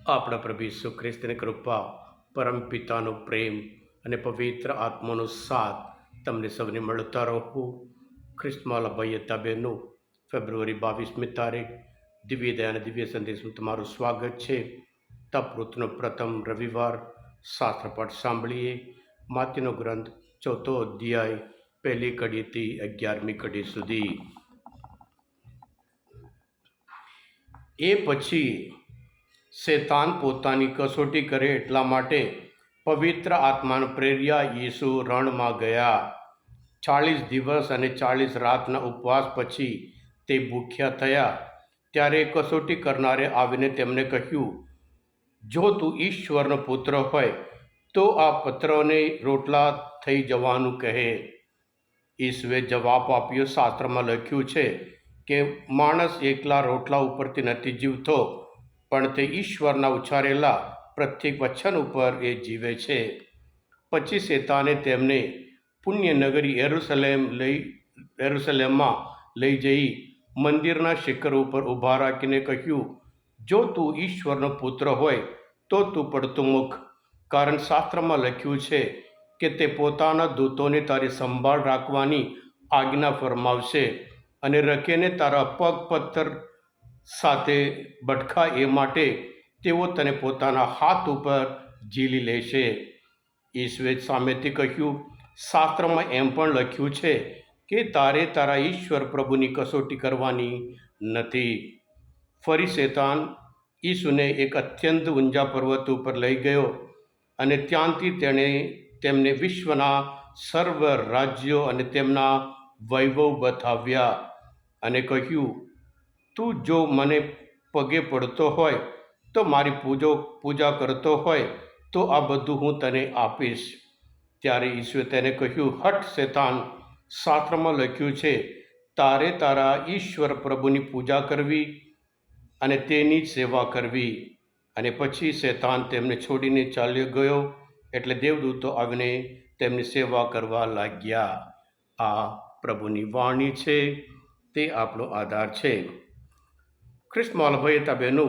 આપણા પ્રભુ ઈસુ ખ્રિસ્તની કૃપા, પરમપિતાનો પ્રેમ અને પવિત્ર આત્માનો સાથ તમને સૌને મળતા રહો. ખ્રિસ્તમાલા ભાઈ હતા બહેનો, ફેબ્રુઆરી 22મી તારીખ દિવ્ય દયા અને દિવ્ય સંદેશમાં તમારું સ્વાગત છે. તપૃતનો પ્રથમ રવિવાર. શાસ્ત્રપાઠ સાંભળીએ. માતીનો ગ્રંથ 4 અધ્યાય 1 કડીથી 11મી કડી સુધી. એ પછી શેતાન પોતાની કસોટી કરે એટલા માટે પવિત્ર આત્માને પ્રેર્યા યેસુ રણમાં ગયા. 40 દિવસ અને 40 રાતના ઉપવાસ પછી તે ભૂખ્યા થયા. ત્યારે કસોટી કરનારે આવીને તેમને કહ્યું, જો તું ઈશ્વરનો પુત્ર હોય તો આ પથ્થરોને રોટલા થઈ જવાનું કહે. ઈસુએ જવાબ આપ્યો, શાસ્ત્રમાં લખ્યું છે કે માણસ એકલા રોટલા ઉપરથી નથી જીવતો, પણ તે ઈશ્વરના ઉચ્ચારેલા પ્રત્યેક વચન ઉપર એ જીવે છે. પછી શેતાને તેમને પુણ્યનગરી યરુશલેમમાં લઈ જઈ મંદિરના શિખર ઉપર ઊભા રાખીને કહ્યું, જો તું ઈશ્વરનો પુત્ર હોય તો તું પડતું મૂક, કારણ શાસ્ત્રમાં લખ્યું છે કે તે પોતાના દૂતોને તારી સંભાળ રાખવાની આજ્ઞા ફરમાવશે અને રખીને તારા પગ પથ્થર સાથે ભટકા એ માટે તેઓ તને પોતાના હાથ ઉપર ઝીલી લેશે. ઈશ્વરે સામેથી કહ્યું, શાસ્ત્રમાં એમ પણ લખ્યું છે કે તારે તારા ઈશ્વર પ્રભુની કસોટી કરવાની નથી. ફરી શેતાન ઈસુને એક અત્યંત ઊંચા પર્વત ઉપર લઈ ગયો અને ત્યાંથી તેણે તેમને વિશ્વના સર્વ રાજ્યો અને તેમના વૈભવ બતાવ્યા અને કહ્યું, તું જો મને પગે પડતો હોય તો મારી પૂજા કરતો હોય તો આ બધું હું તને આપીશ. ત્યારે ઈશ્વરે તેને કહ્યું, હટ શેતાન, શાસ્ત્રમાં લખ્યું છે તારે તારા ઈશ્વર પ્રભુની પૂજા કરવી અને તેની જ સેવા કરવી. અને પછી શેતાન તેમને છોડીને ચાલ્યો ગયો. એટલે દેવદૂતો આવીને તેમની સેવા કરવા લાગ્યા. આ પ્રભુની વાણી છે, તે આપણો આધાર છે. ખ્રિસ્તમાં ભાઈ હતા બહેનો,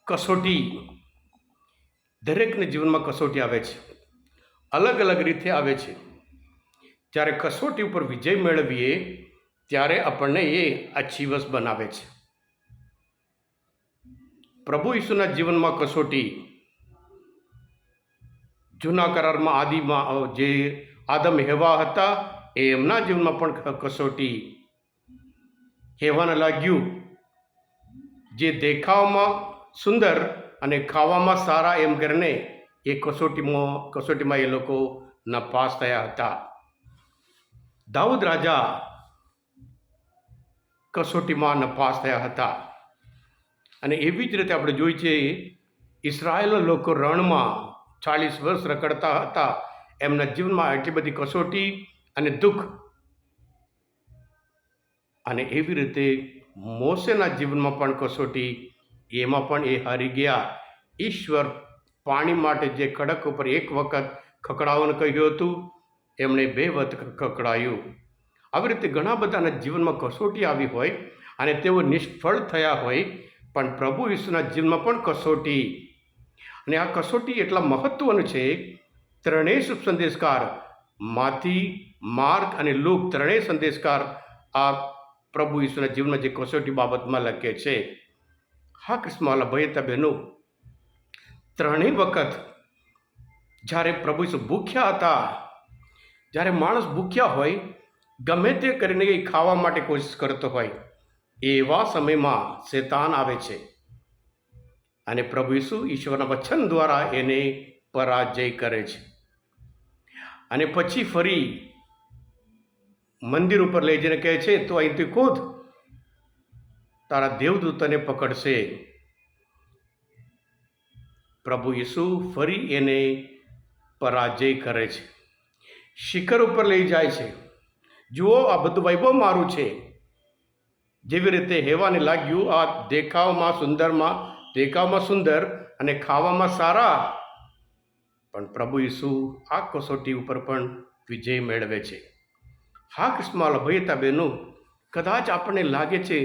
કસોટી દરેકના જીવનમાં કસોટી આવે છે, અલગ અલગ રીતે આવે છે. જ્યારે કસોટી ઉપર વિજય મેળવીએ ત્યારે આપણને એ અચીવસ બનાવે છે. પ્રભુ ઈસુના જીવનમાં કસોટી, જૂના કરારમાં આદિમાં જે આદમ હેવા હતા એમના જીવનમાં પણ કસોટી. હેવાને લાગ્યું જે દેખાવમાં સુંદર અને ખાવામાં સારા એમ કરીને એ કસોટીમાં એ લોકો નાપાસ થયા હતા. દાઉદ રાજા કસોટીમાં નાપાસ થયા હતા. અને એવી જ રીતે આપણે જોઈએ છીએ ઇઝરાયેલના લોકો રણમાં 40 વર્ષ રખડતા હતા. એમના જીવનમાં એટલી બધી કસોટી અને દુઃખ. અને એવી રીતે મોસેના જીવનમાં પણ કસોટી, એમાં પણ એ હારી ગયા. ઈશ્વર પાણી માટે જે ખડક ઉપર એક વખત ખકડાવવાનું કહ્યું હતું, એમણે 2 વખત ખકડાયું. આવી રીતે ઘણા બધાના જીવનમાં કસોટી આવી હોય અને તેઓ નિષ્ફળ થયા હોય, પણ પ્રભુ ઈસુના જીવનમાં પણ કસોટી. અને આ કસોટી એટલા મહત્વનું છે. ત્રણેય શુભ સંદેશકાર માથી, માર્ક અને લૂક ત્રણેય સંદેશકાર આ પ્રભુ ઈસુના જીવનમાં જે કસોટી બાબતમાં લખે છે. હા ખ્રિસ્તમાલા ભાઈ હતા બહેનો, ત્રણેય વખત જ્યારે પ્રભુ ઈસુ ભૂખ્યા હતા, જ્યારે માણસ ભૂખ્યા હોય ગમે તે કરીને એ ખાવા માટે કોશિશ કરતો હોય, એવા સમયમાં શેતાન આવે છે અને પ્રભુ ઈસુ ઈશ્વરના વચન દ્વારા એને પરાજય કરે છે. અને પછી ફરી મંદિર ઉપર લઈ જઈને કહે છે, તો અહીંથી કૂદ, તારા દેવદૂતને પકડશે. પ્રભુ ઈસુ ફરી એને પરાજય કરે છે. શિખર ઉપર લઈ જાય છે. જુઓ, આ બધું વૈભવ મારું છે. જેવી રીતે હેવાને લાગ્યું આ દેખાવમાં સુંદર અને ખાવામાં સારા, પણ પ્રભુ ઈસુ આ કસોટી ઉપર પણ વિજય મેળવે છે. હા ખ્રિસ્તમાલા ભાઈ હતા બહેનો, કદાચ આપણને લાગે છે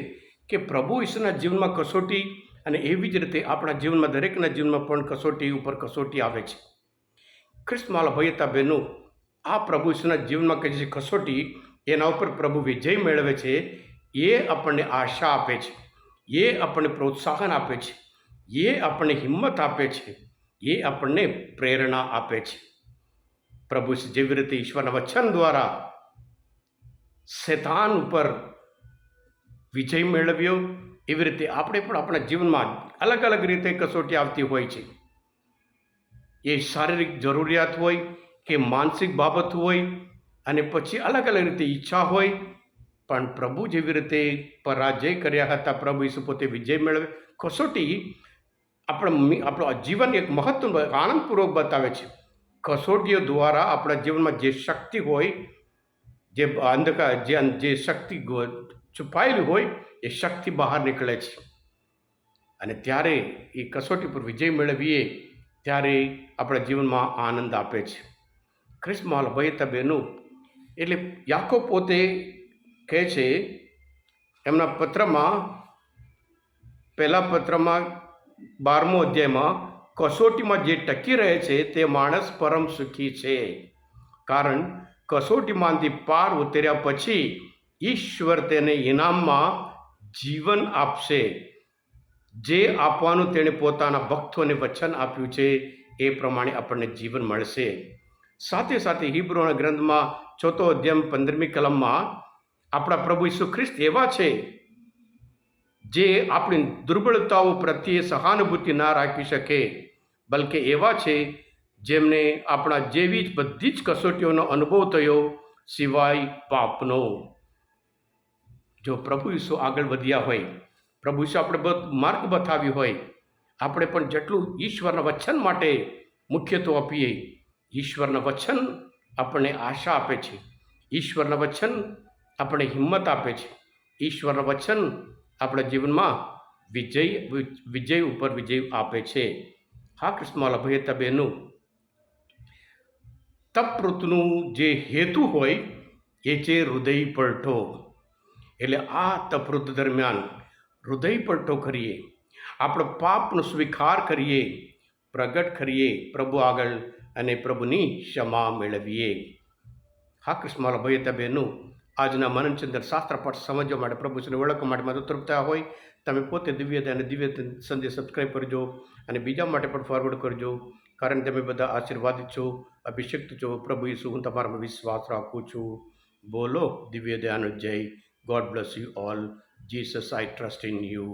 કે પ્રભુ ઈસુના જીવનમાં કસોટી અને એવી જ રીતે આપણા જીવનમાં દરેકના જીવનમાં પણ કસોટી ઉપર કસોટી આવે છે. ખ્રિસ્તમાલા ભાઈ હતા બહેનો, આ પ્રભુ ઈસુના જીવનમાં કે જે કસોટી એના ઉપર પ્રભુ વિજય મેળવે છે, એ આપણને આશા આપે છે, એ આપણને પ્રોત્સાહન આપે છે, એ આપણને હિંમત આપે છે, એ આપણને પ્રેરણા આપે છે. પ્રભુ જેવી રીતે ઈશ્વરના વચન દ્વારા શૈતાન ઉપર વિજય મેળવ્યો, એવી રીતે આપણે પણ આપણા જીવનમાં અલગ અલગ રીતે કસોટી આવતી હોય છે. એ શારીરિક જરૂરિયાત હોય કે માનસિક બાબત હોય, અને પછી અલગ અલગ રીતે ઈચ્છા હોય, પણ પ્રભુ જેવી રીતે પરાજય કર્યા હતા, પ્રભુ ઈસુ પોતે વિજય મેળવે. કસોટી આપણું જીવન એક મહત્વ આનંદપૂર્વક બતાવે છે. કસોટીઓ દ્વારા આપણા જીવનમાં જે શક્તિ હોય, જે અંધકાર જે શક્તિ છુપાયેલી હોય, એ શક્તિ બહાર નીકળે છે. અને ત્યારે એ કસોટી પર વિજય મેળવીએ ત્યારે આપણા જીવનમાં આનંદ આપે છે. ખ્રિસ્તમાલ ભાઈ હતા બહેનો, એટલે યાકોબ પોતે કહે છે એમના પત્રમાં, પહેલા પત્રમાં 12મો અધ્યાયમાં, કસોટીમાં જે ટકી રહે છે તે માણસ પરમ સુખી છે, કારણ કસોટીમાંથી પાર ઉતર્યા પછી ઈશ્વર તેને ઇનામમાં જીવન આપશે, જે આપવાનું તેણે પોતાના ભક્તોને વચન આપ્યું છે, એ પ્રમાણે આપણને જીવન મળશે. સાથે સાથે હિબ્રુના ગ્રંથમાં 4 અધ્યાય 15મી કલમમાં આપણા પ્રભુ ઈસુ ખ્રિસ્ત એવા છે જે આપણી દુર્બળતાઓ પ્રત્યે સહાનુભૂતિ ના રાખી શકે, બલકે એવા છે જેમને આપણા જેવી જ બધી જ કસોટીઓનો અનુભવ થયો, સિવાય પાપનો. જો પ્રભુ ઈસુ આગળ વધ્યા હોય, પ્રભુ ઈસુ આપણે માર્ગ બતાવ્યું હોય, આપણે પણ જેટલું ઈશ્વરના વચન માટે મુખ્યત્વ આપીએ, ઈશ્વરના વચન આપણને આશા આપે છે, ઈશ્વરના વચન આપણને હિંમત આપે છે, ઈશ્વરના વચન આપણા જીવનમાં વિજય ઉપર વિજય આપે છે. હા ખ્રિસ્તમાલા ભાઈ હતા બહેનો, તપૃતનું જે હેતુ હોય એ છે હૃદય પલટો. એટલે આ તપૃત દરમિયાન હૃદય પલટો કરીએ, આપણો પાપનો સ્વીકાર કરીએ, પ્રગટ કરીએ પ્રભુ આગળ, અને પ્રભુની ક્ષમા મેળવીએ. હા ખ્રિસ્તમાલા ભાઈ હતા બહેનો, આજના મનનચંદ્ર શાસ્ત્ર પાઠ સમજવા માટે, પ્રભુને ઓળખવા માટે મદદ તરફતા હોય, તમે પોતે દિવ્ય સંદેશ સબસ્ક્રાઈબ કરજો અને બીજા માટે પણ ફોરવર્ડ કરજો, કારણ તમે બધા આશીર્વાદિત છો, અભિષિક્ત છો. પ્રભુ ઈસુ, હું તમારામાં વિશ્વાસ રાખું છું. બોલો દિવ્ય દયાનો જય. God bless you all. Jesus, I trust in you.